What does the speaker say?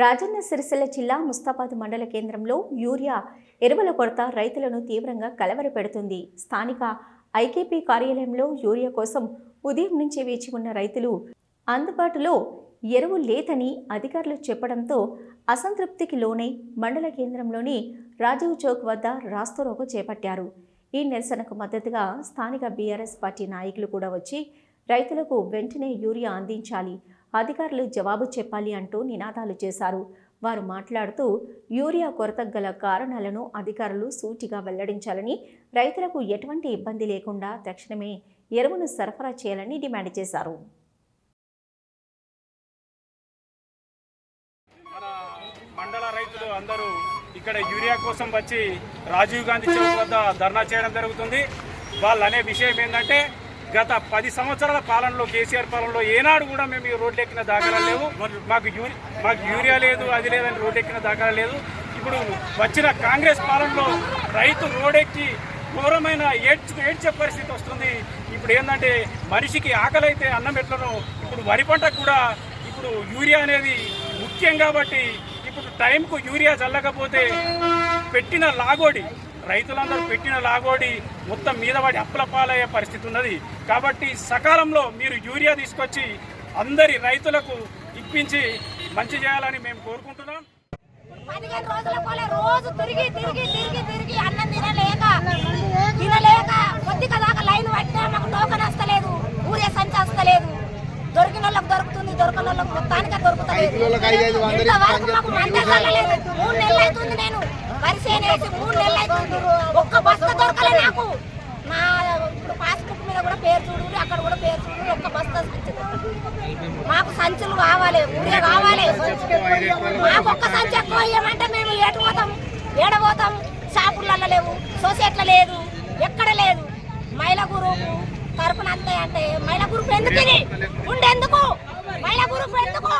రాజన్న సిరిసిల్ల జిల్లా ముస్తాబాద్ మండల కేంద్రంలో యూరియా ఎరువుల కొరత రైతులను తీవ్రంగా కలవరపెడుతుంది. స్థానిక ఐకేపీ కార్యాలయంలో యూరియా కోసం ఉదయం నుంచి వేచి ఉన్న రైతులు అందుబాటులో ఎరువు లేదని అధికారులు చెప్పడంతో అసంతృప్తికి లోనై మండల కేంద్రంలోని రాజీవ్ చౌక్ వద్ద రాస్తారోకో చేపట్టారు. ఈ నిరసనకు మద్దతుగా స్థానిక బీఆర్ఎస్ పార్టీ నాయకులు కూడా వచ్చి రైతులకు వెంటనే యూరియా అందించాలి, అధికారులు జవాబు చెప్పాలి అంటూ నినాదాలు చేశారు. వారు మాట్లాడుతూ యూరియా కొరతకు గల కారణాలను అధికారులు సూటిగా వెల్లడించాలని, రైతులకు ఎటువంటి ఇబ్బంది లేకుండా తక్షణమే ఎరువును సరఫరా చేయాలని డిమాండ్ చేశారు. మండల రైతులు అందరూ ఇక్కడ యూరియా కోసం వచ్చి రాజీవ్ గాంధీ చౌక్ వద్ద ధర్నా చేయడం జరుగుతుంది. వాళ్ళు అనే విషయం ఏంటంటే గత 10 సంవత్సరాల పాలనలో కేసీఆర్ పాలనలో ఏనాడు కూడా మేము ఈ రోడ్లు ఎక్కిన దాఖలాలు లేవు, మాకు యూరియా లేదు, అది లేదని రోడ్డు ఎక్కిన దాఖలాలు లేదు. ఇప్పుడు వచ్చిన కాంగ్రెస్ పాలనలో రైతు రోడ్డెక్కి ఘోరమైన ఏడ్చే పరిస్థితి వస్తుంది. ఇప్పుడు ఏంటంటే మనిషికి ఆకలి అయితే అన్నం ఎట్లనో ఇప్పుడు వరి పంటకు కూడా ఇప్పుడు యూరియా అనేది ముఖ్యం. కాబట్టి ఇప్పుడు టైంకు యూరియా చల్లకపోతే పెట్టిన లాగోడి రైతులందరూ పెట్టిన లాగోడి మొత్తం మీద పడి అప్పుల పాలయ్యే పరిస్థితి ఉన్నది. కాబట్టి సకాలంలో మీరు యూరియా తీసుకొచ్చి అందరి రైతులకు ఇప్పించి మంచి చేయాలని మేము కోరుకుంటున్నాం. 15 రోజుల పోలే రోజు తిరిగి అన్నం తినలేక కొద్దిగా దాకా లైన్ పట్టినా మాకు టోకన్ వస్తలేదు, ఊరే సంచి వస్తలేదు. దొరికిన వాళ్ళకి దొరుకుతుంది, దొరకని వాళ్ళకి మొత్తానికి దొరుకుతలేదు. ఇంతవరకు మాకు మందే చల్లలేదు. 3 నెలలు అవుతుంది, నేను వరిసేనేసి 3 నెలలు అవుతుంది. ఒక్క బస్తా దొరకలే నాకు. నా ఇప్పుడు పాస్బుక్ మీద కూడా పేరు చూడు, అక్కడ కూడా పేరు చూడు. ఒక్క బస్తా సంచి మాకు సంచులు కావాలి, ఊరే కావాలి. మాకు ఒక్క సంచి ఎక్కువ ఇవ్వమంటే మేము ఏడబోతాం. షాపులలో లేవు, సొసైటీలో లేదు, ఎక్కడ లేదు. మహిళా గ్రూపు తరపున అంతే అంటే మహిళా గ్రూప్ ఎందుకు ఉండేందుకు? మహిళా గ్రూప్ ఎందుకు?